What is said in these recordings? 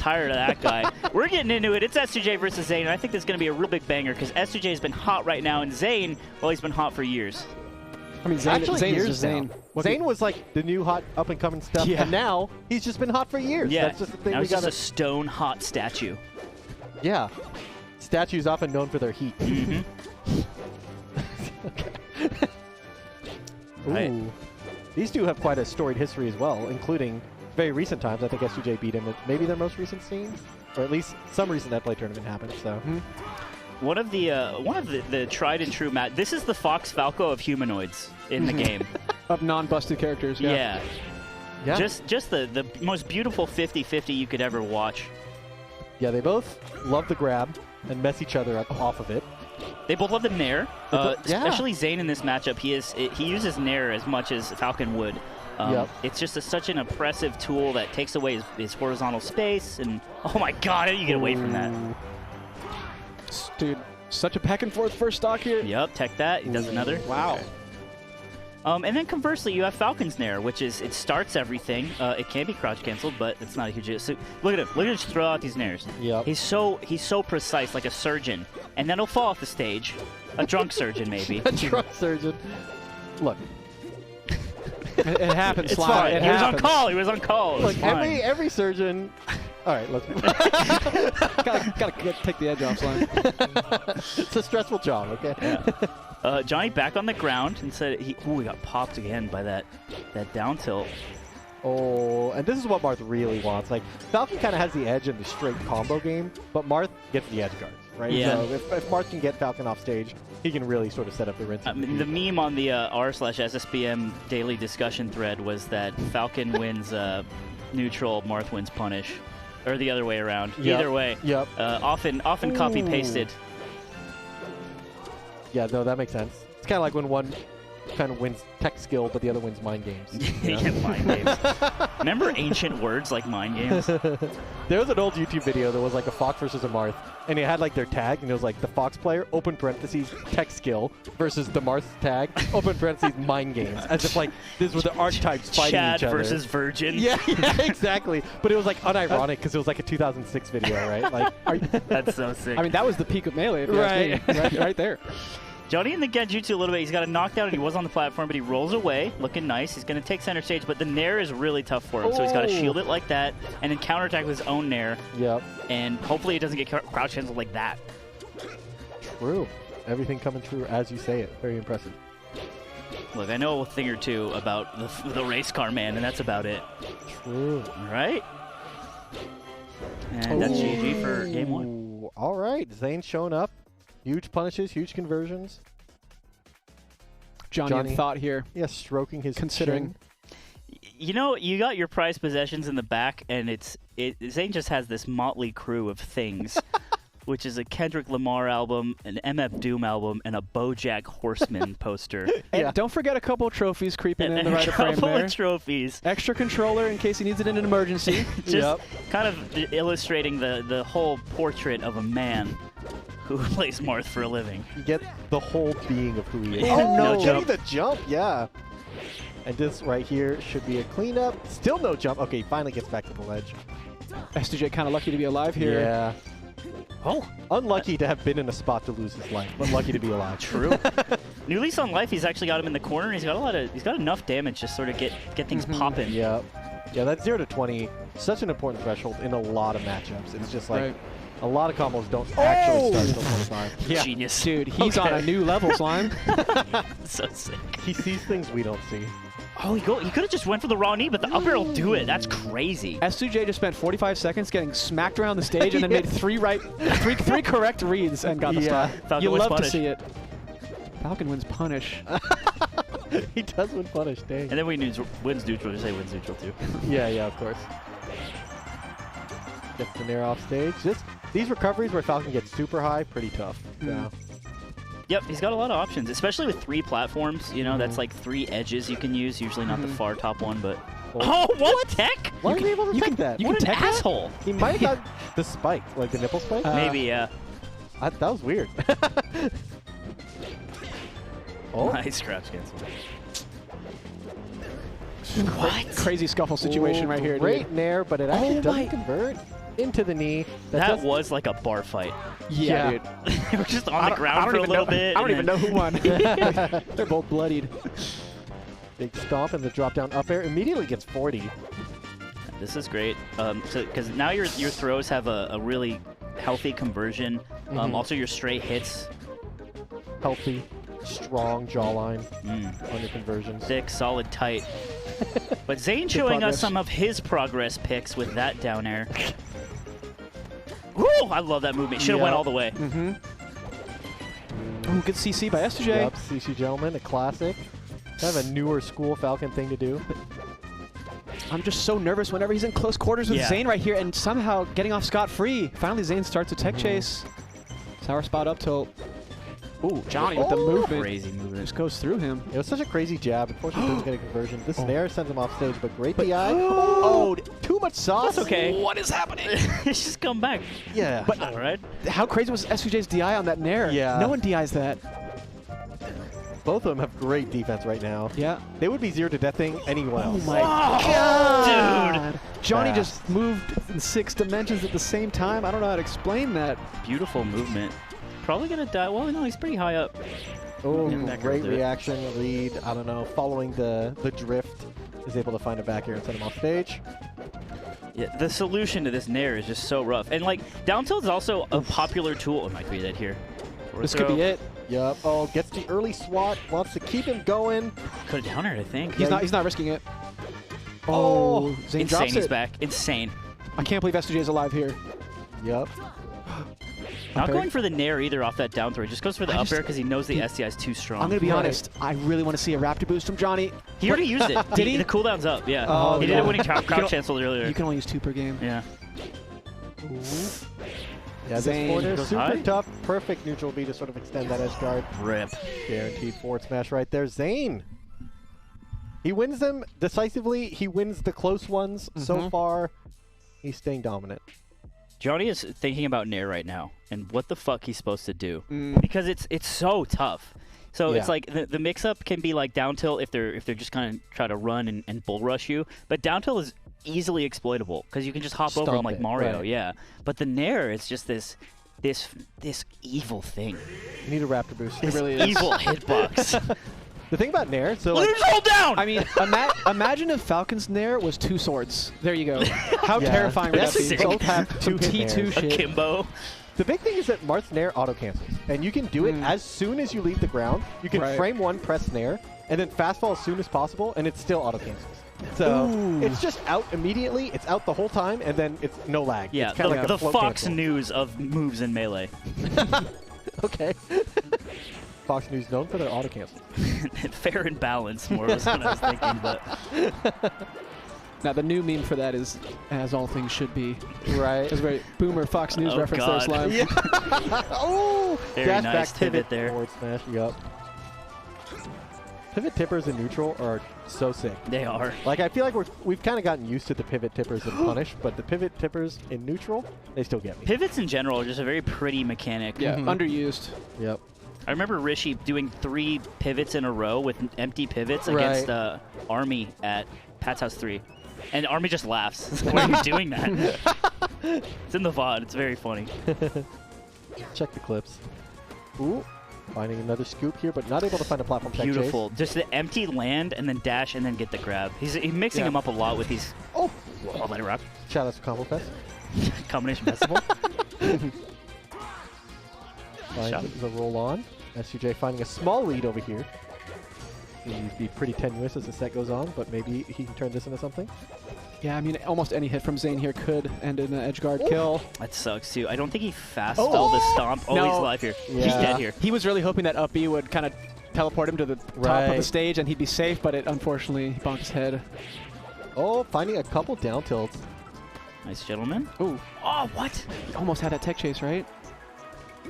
tired of that guy. We're getting into it. It's S2J versus Zain, and I think this is going to be a real big banger because S2J has been hot right now, and Zain, well, he's been hot for years. I mean, Zain years is Zain. Zain was like the new hot up-and-coming stuff, and now he's just been hot for years. Yeah, that's just the thing. now We he's just gotta. a stone hot statue. Yeah, statues often known for their heat. Okay. Right. Ooh. These two have quite a storied history as well, including very recent times. I think S2J beat him at maybe their most recent scene, or at least some recent that play tournament happened. So. One of the tried and true this is the Fox Falco of humanoids in the game. Of non-busted characters, yeah. Just the most beautiful 50-50 you could ever watch. Yeah, they both love the grab and mess each other up off of it. They both love the Nair. Especially Zain in this matchup, he uses Nair as much as Falcon would. It's just such an oppressive tool that takes away his horizontal space, and oh my god, how do you get away from that? Dude, such a back and forth first stock here. Yep, tech that. He does another. Wow. And then conversely, you have Falcon's Nair, which is it starts everything. It can be crouch canceled, but it's not a huge. So look at him. Look at him just throw out these Nairs. Yep. He's so precise, like a surgeon. And then he'll fall off the stage. A drunk surgeon, maybe. A drunk surgeon. Look. It happens. It's fine. He was on call. He was on call. Look, every surgeon. All right, let's. gotta take the edge off, Slime. It's a stressful job. Okay. Yeah. Johnny back on the ground and said he got popped again by that down tilt. Oh, and this is what Marth really wants. Like, Falcon kind of has the edge in the straight combo game, but Marth gets the edge guards, right? Yeah. So if Marth can get Falcon off stage, he can really sort of set up the rinse. The meme on the r/SSBM daily discussion thread was that Falcon wins neutral, Marth wins punish, or the other way around. Yep. Either way. Yep. Often copy pasted. Yeah, no, that makes sense. It's kind of like when one kind of wins tech skill, but the other wins mind games. Yeah, mind games. Remember ancient words like mind games? There was an old YouTube video that was like a Fox versus a Marth, and it had like their tag, and it was like the Fox player, open parentheses, tech skill, versus the Marth tag, open parentheses, mind games. As if like these were the archetypes fighting Chad each other. versus Virgin. Yeah, exactly. But it was like unironic because it was like a 2006 video, right? Like, That's so sick. I mean, that was the peak of Melee, if you ask me. Right there. Johnny in the Genjutsu a little bit. He's got a knockdown and he was on the platform, but he rolls away, looking nice. He's going to take center stage, but the Nair is really tough for him, so he's got to shield it like that and then counterattack with his own Nair. Yep. And hopefully it doesn't get crouch canceled like that. True. Everything coming true as you say it. Very impressive. Look, I know a thing or two about the race car man, and that's about it. True. All right. And that's GG for game one. All right. Zain showing up. Huge punishes, huge conversions. Johnny in thought here. Yeah, stroking his considering. chin. You know, you got your prized possessions in the back, and Zain just has this motley crew of things, which is a Kendrick Lamar album, an MF Doom album, and a BoJack Horseman poster. And don't forget a couple of trophies creeping in the right of frame there. A couple of trophies. Extra controller in case he needs it in an emergency. Just kind of illustrating the whole portrait of a man who plays Marth for a living. You get the whole being of who he is. Oh, no getting the jump, yeah. And this right here should be a cleanup. Still no jump. Okay, he finally gets back to the ledge. S2J kind of lucky to be alive here. Yeah. Oh, unlucky to have been in a spot to lose his life, but lucky to be alive. True. New lease on life. He's actually got him in the corner. And he's got enough damage to sort of get things popping. Yeah. Yeah, that 0 to 20, such an important threshold in a lot of matchups. It's just like a lot of combos don't actually start until 25. Yeah. Genius. Dude, he's on a new level, Slime. So sick. He sees things we don't see. Oh, he could have just went for the raw knee, but the up air will do it. That's crazy. S2J just spent 45 seconds getting smacked around the stage and then made three correct reads and got the stop. Falcon you love punish. to see it. Falcon wins punish. He does win punish, dang. And then wins neutral. Just say wins neutral too. Yeah, of course. Gets the Nair off stage. These recoveries where Falcon gets super high, pretty tough. Yeah. Yep, he's got a lot of options, especially with 3 platforms. You know, that's like 3 edges you can use. Usually not the far top one, but what tech? Why are you able to take that? What an asshole! He might have got the spike, like the nipple spike. Maybe, yeah. That was weird. Nice crouch cancel. What? Crazy scuffle situation right here. Great Nair, but it actually doesn't convert. into the knee. That was like a bar fight. Yeah, dude. They were just on the ground for a little bit. I don't even know who won. They're both bloodied. Big stomp and the drop down up air immediately gets 40. This is great. Because now your throws have a really healthy conversion. Also, your straight hits. Healthy, strong jawline on your conversions. Thick, solid, tight. But Zain showing us some of his progress picks with that down air. Woo! I love that movement. Should have went all the way. Ooh, good CC by S2J. Yep, CC Gentleman, a classic. Kind of a newer school Falcon thing to do. I'm just so nervous whenever he's in close quarters with Zain right here and somehow getting off scot-free. Finally, Zain starts a tech chase. Sour spot up tilt. Ooh, Johnny with the movement. Crazy movement. Just goes through him. It was such a crazy jab. Unfortunately, didn't get a conversion. This snare sends him off stage, but great DI. Oh, too much sauce. That's okay. What is happening? It's just come back. Yeah. But all right. How crazy was S2J's DI on that nair? Yeah. No one DIs that. Both of them have great defense right now. Yeah. They would be 0-to-deathing anyone else. Oh my God. Dude. Johnny just moved in 6 dimensions at the same time. I don't know how to explain that. Beautiful movement. Probably gonna die. Well, no, he's pretty high up. Oh, Yeah, great reaction, lead. I don't know, following the drift, is able to find it back here and send him off stage. Yeah, the solution to this nair is just so rough. And like, down tilt is also a popular tool. It might be that here. This could be it. Yep. Oh, gets the early swat, wants to keep him going. Could have down aired, I think. He's not risking it. Oh, Zain insane, drops he's it. back. Insane. I can't believe S2J is alive here. Yep. Not going for the nair either off that down throw. He just goes for the up air because he knows the SCI is too strong. I'm going to be honest. I really want to see a raptor boost from Johnny. He already used it. Did he? The cooldown's up, yeah. Oh, he did it when he crouch canceled earlier. You can only use 2 per game. Yeah. Ooh. Yeah, Zain this corner goes super high. tough. Perfect neutral B to sort of extend that edge guard. Rip. Guaranteed forward smash right there. Zain. He wins them decisively. He wins the close ones so far. He's staying dominant. Johnny is thinking about nair right now and what the fuck he's supposed to do because it's so tough. So it's like the mix-up can be like down tilt if they're just kind of try to run and bull rush you, but down tilt is easily exploitable because you can just hop over him like Mario. Right. Yeah, but the nair is just this evil thing. You need a raptor boost. This evil hitbox. The thing about nair, so Let like, him roll down. I mean, imagine if Falcon's nair was 2 swords. There you go. How terrifying would that That's be? sick. both have Some two T2 hit nairs. shit. Akimbo. The big thing is that Marth's nair auto cancels, and you can do it as soon as you leave the ground. You can frame 1, press nair, and then fast fall as soon as possible, and it still auto cancels. So it's just out immediately. It's out the whole time, and then it's no lag. Yeah, it's kinda like the a float Fox cancel. News of moves in Melee. Okay. Fox News known for their auto cancel. Fair and balanced, more was what I was thinking, but Now, the new meme for that is, as all things should be. Right. It's a very boomer Fox News reference there, Slime. Yeah. Oh! Very Dash nice back pivot there. Forward smash. Yup. Pivot tippers in neutral are so sick. they are. Like, I feel like we've kind of gotten used to the pivot tippers in punish, but the pivot tippers in neutral, they still get me. Pivots in general are just a very pretty mechanic. Yeah, underused. Yep. I remember Rishi doing 3 pivots in a row with empty pivots against Army at Pat's House 3. And Army just laughs. Why are you doing that? It's in the VOD. It's very funny. Check the clips. Ooh. Finding another scoop here, but not able to find a platform tech Beautiful. Just the empty land and then dash and then get the grab. He's mixing them up a lot with these. Oh! I'll let it rock. Shout out to Combo Fest. Combination festival. Finds the roll on. S2J finding a small lead over here. He'd be pretty tenuous as the set goes on, but maybe he can turn this into something. Yeah, I mean, almost any hit from Zain here could end in an edge guard kill. That sucks too. I don't think he fast fell the stomp. Oh, No. he's alive here. Yeah. He's dead here. He was really hoping that up B would kind of teleport him to the top of the stage and he'd be safe, but it unfortunately bonked his head. Oh, finding a couple down tilts. Nice gentleman. Ooh, Oh, what? he almost had that tech chase, right?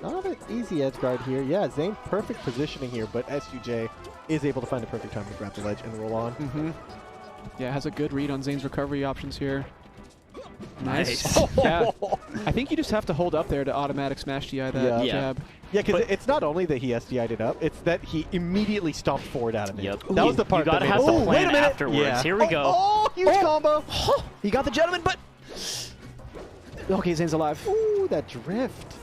Not an easy edge guard here. Yeah, Zain perfect positioning here, but S2J is able to find the perfect time to grab the ledge and roll on. Yeah, has a good read on Zain's recovery options here. Nice. Yeah, I think you just have to hold up there to automatic smash DI that Yeah. jab. Yeah, because it's not only that he SDI'd it up, it's that he immediately stomped forward out of it. Yep. That was the part You gotta that have made the it. plan afterwards. Yeah. Here we go. Oh, huge combo. He got the gentleman, but Okay, Zane's alive. Ooh, that drift.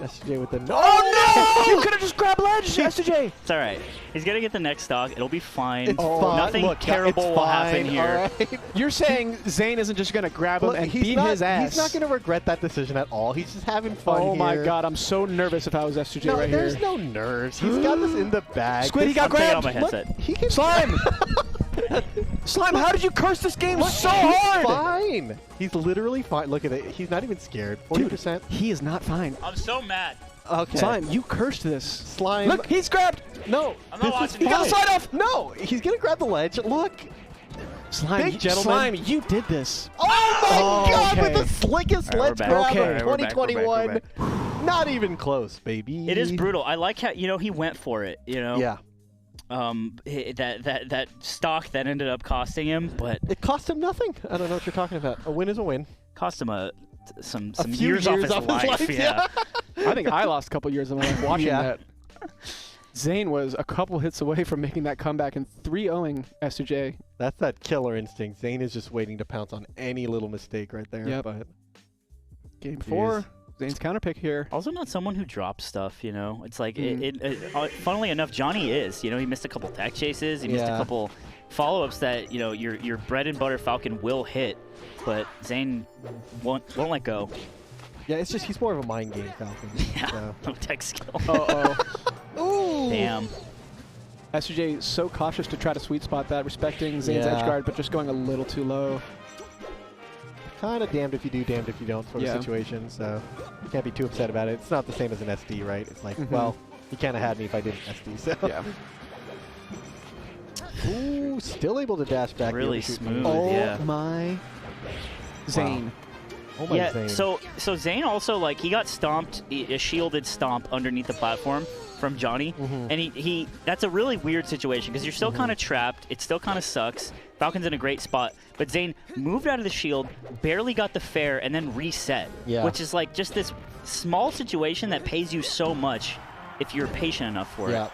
S2J with the no. Oh no! You could have just grabbed ledge, S2J. It's all right. He's gonna get the next stock. It'll be fine. It's fine. Nothing Look, terrible will happen here. Right. You're saying Zain isn't just gonna grab him and beat his ass? He's not gonna regret that decision at all. He's just having fun Oh here. my god, I'm so nervous if I was S2J right here. There's no nerves. He's got this in the bag. Squid, he got I'm taking grabbed. out my headset. Look, he can Slime! Slime, how did you curse this game so He's hard? fine. He's literally fine. Look at it. He's not even scared. 40%. Dude, he is not fine. I'm so mad. Okay. Slime, you cursed this. Slime. Look, he's grabbed. No. I'm not watching. He got a slide off. No, he's gonna grab the ledge. Look. Slime, Big gentleman. Slime, you did this. Oh my God! okay. With the slickest All right, ledge we're grab back. Okay. of All right, we're back, 2021. we're back. Not even close, baby. It is brutal. I like how he went for it. Yeah. That stock that ended up costing him, but It cost him nothing. I don't know what you're talking about. A win is a win. cost him some few years off his life. Yeah. I think I lost a couple years of my life watching Yeah. that. Zain was a couple hits away from making that comeback and 3-0ing S2J. That's that killer instinct. Zain is just waiting to pounce on any little mistake right there. Yep. But Game 4. Zane's counterpick here. Also not someone who drops stuff, you know. It's like, funnily enough, Johnny is. You know, he missed a couple tech chases. He missed a couple follow-ups that, you know, your bread and butter Falcon will hit. But Zain won't let go. yeah, it's just he's more of a mind game Falcon. Yeah, So. no tech skill. Uh-oh. Ooh. Damn. S2J so cautious to try to sweet spot that, respecting Zane's edge guard, but just going a little too low. Kind of damned if you do, damned if you don't sort of Yeah. situation. So you can't be too upset about it. It's not the same as an SD, right? It's like, well, you can't have had me if I didn't SD. So. Yeah. Ooh, still able to dash back. Really the overshoot. smooth. Oh Yeah. my Zain. Oh my Yeah, Zain. so Zain also, like, he got stomped, a shielded stomp underneath the platform from Johnny, and he that's a really weird situation because you're still kind of trapped. It still kind of sucks. Falcon's in a great spot, but Zain moved out of the shield, barely got the fair, and then reset, which is like just this small situation that pays you so much if you're patient enough for it.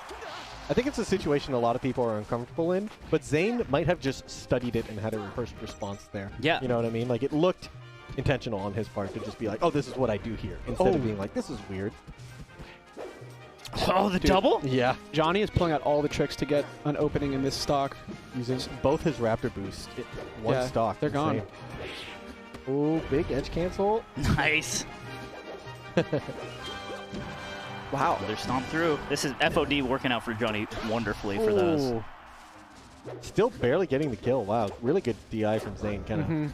I think it's a situation a lot of people are uncomfortable in, but Zain might have just studied it and had a rehearsed response there. Yeah. You know what I mean? Like, it looked intentional on his part to just be like, oh, this is what I do here, instead of being like, this is weird. Oh, the double? Yeah. Johnny is pulling out all the tricks to get an opening in this stock. Using both his Raptor boost, one stock. They're gone. Oh, big edge cancel. Nice. Wow. They're stomped through. This is FOD working out for Johnny wonderfully for those. Ooh. Still barely getting the kill. Wow, really good DI from Zain. Kind of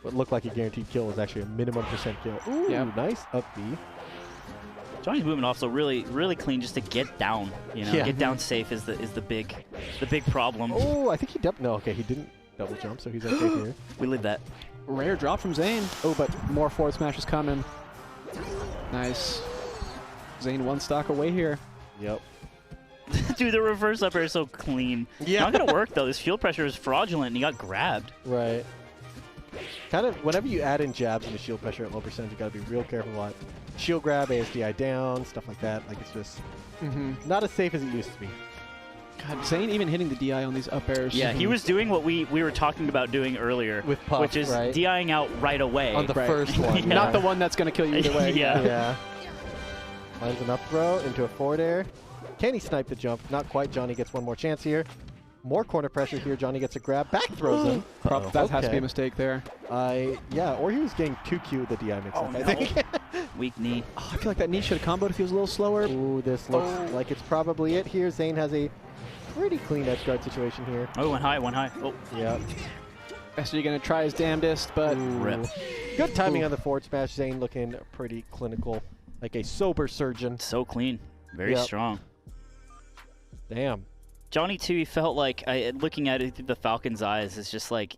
what looked like a guaranteed kill was actually a minimum % kill. Ooh, nice up B. Johnny's movement also really clean just to get down. You know, get down safe is the big problem. Oh, I think he no, okay, he didn't double jump, so he's okay here. We leave that. Rare drop from Zain. Oh, but more forward smash is coming. Nice. Zain one stock away here. Yep. Dude, the reverse up air is so clean. Yeah. Not gonna work though. This field pressure is fraudulent, and he got grabbed. Right. Kind of, whenever you add in jabs into shield pressure at low percentage, you gotta be real careful about shield grab, ASDI down, stuff like that. Like, it's just not as safe as it used to be. God, Zain even hitting the DI on these up airs. Yeah, he was doing what we were talking about doing earlier, with Puff, which is DIing out right away. On the first one. Not the one that's going to kill you either way. Yeah. Finds an up throw into a forward air. Can he snipe the jump? Not quite. Johnny gets one more chance here. More corner pressure here. Johnny gets a grab. Back throws him. That has to be a mistake there. Yeah, or he was getting too cute with the DI mix-up, I think. Weak knee. Oh, I feel like that knee should have comboed if he was a little slower. Ooh, this looks like it's probably it here. Zain has a pretty clean edge guard situation here. Oh, one high. Oh. Yep. So you're going to try his damnedest, but... Rip. Good timing on the forward smash. Zain looking pretty clinical, like a sober surgeon. So clean. Very strong. Damn. Johnny, too, he felt like, looking at it through the Falcon's eyes, it's just like,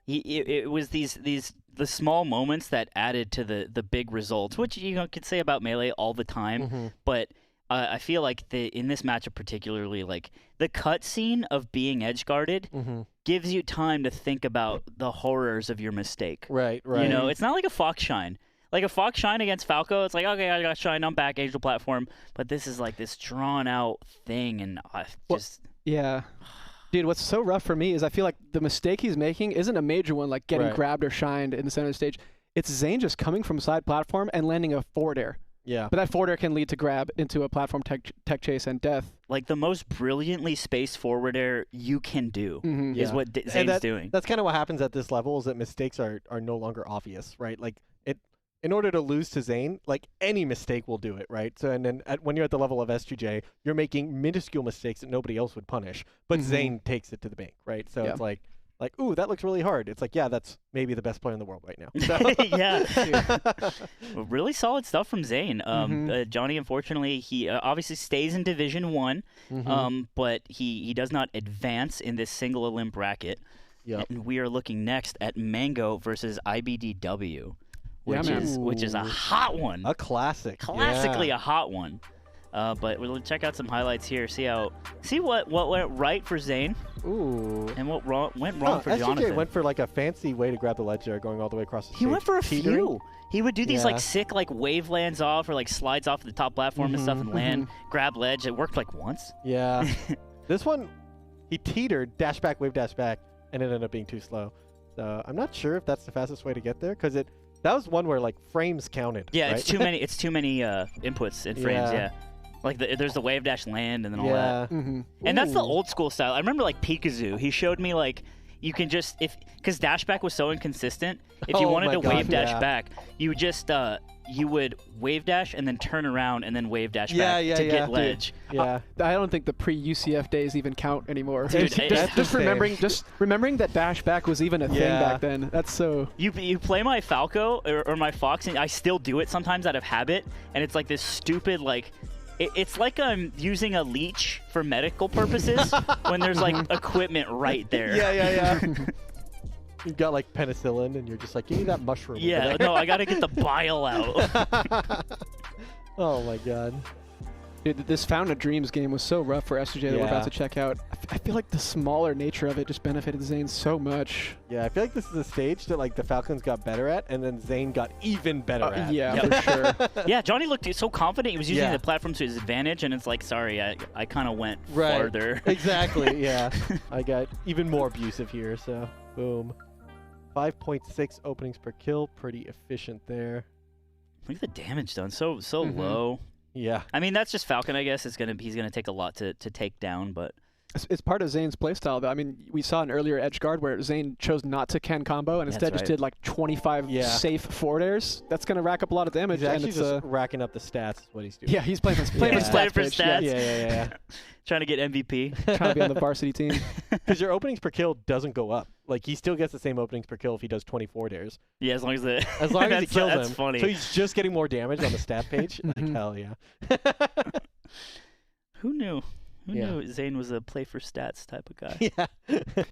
it was the small moments that added to the big results, which you could say about Melee all the time, but I feel like in this matchup particularly, like, the cutscene of being edge-guarded gives you time to think about the horrors of your mistake. Right. You know, it's not like a Fox Shine. Like a Fox Shine against Falco, it's like, okay, I got Shine, I'm back, Angel platform. But this is like this drawn out thing, and just... Yeah. Dude, what's so rough for me is I feel like the mistake he's making isn't a major one, like getting grabbed or shined in the center of the stage. It's Zain just coming from side platform and landing a forward air. Yeah. But that forward air can lead to grab into a platform tech chase and death. Like the most brilliantly spaced forward air you can do is what Zain's doing. That's kind of what happens at this level, is that mistakes are no longer obvious, right? Like in order to lose to Zain, like any mistake will do it, right? So and then when you're at the level of S2J, you're making minuscule mistakes that nobody else would punish, but Zain takes it to the bank, right? So it's like, ooh, that looks really hard. It's like, yeah, that's maybe the best player in the world right now. So. Yeah. Well, really solid stuff from Zain. Johnny, unfortunately, he obviously stays in Division 1, but he does not advance in this single elim bracket. Yep. And we are looking next at Mango versus IBDW. Which is a hot one. A classic. Classically a hot one. But we'll check out some highlights here. See what went right for Zain. Ooh. And what went wrong for Jonathan. SCJ went for like a fancy way to grab the ledge there, going all the way across the stage. He went for a few. He would do these like sick like wave lands off or like slides off the top platform and stuff and land, grab ledge. It worked like once. Yeah. This one, he teetered, dash back, wave dash back, and it ended up being too slow. So I'm not sure if that's the fastest way to get there, because that was one where like frames counted. Yeah, right? it's too many. It's too many inputs in frames. Yeah, like there's the wave dash land and then all that. And that's the old school style. I remember like Pikachu. He showed me like you can just because dashback was so inconsistent. If you wanted to wave dash back, you just you would wave dash and then turn around and then wave dash back to get ledge. I don't think the pre-UCF days even count anymore. Dude, just remembering that dash back was even a thing back then. That's so. You play my Falco or my Fox, and I still do it sometimes out of habit, and it's like this stupid like. It's like I'm using a leech for medical purposes when there's like equipment right there. Yeah. You've got like penicillin, and you're just like, give me that mushroom. Yeah, no, I gotta get the bile out. Oh my god. Dude, this Fountain of Dreams game was so rough for S2J that we're about to check out. I feel like the smaller nature of it just benefited Zain so much. Yeah, I feel like this is a stage that like the Falcons got better at, and then Zain got even better at. Yeah, for sure. Yeah, Johnny looked so confident. He was using the platform to his advantage, and it's like, sorry, I kind of went farther. Exactly, yeah. I got even more abusive here, so boom. 5.6 openings per kill, pretty efficient there. Look at the damage done, so low. Yeah. I mean, that's just Falcon, I guess. He's gonna take a lot to take down, but it's part of Zain's playstyle, though. I mean, we saw an earlier edge guard where Zain chose not to Ken combo and instead just did like 25 safe forward airs. That's gonna rack up a lot of damage. He's actually and just racking up the stats. Is what he's doing. Yeah, he's playing for stats. Yeah. Trying to get MVP. Trying to be on the varsity team. Because your openings per kill doesn't go up. Like, he still gets the same openings per kill if he does 24 dares. Yeah, as long as he kills that's him. funny. So he's just getting more damage on the stat page. Like, hell yeah. Who knew? Who knew Zain was a play for stats type of guy? Yeah.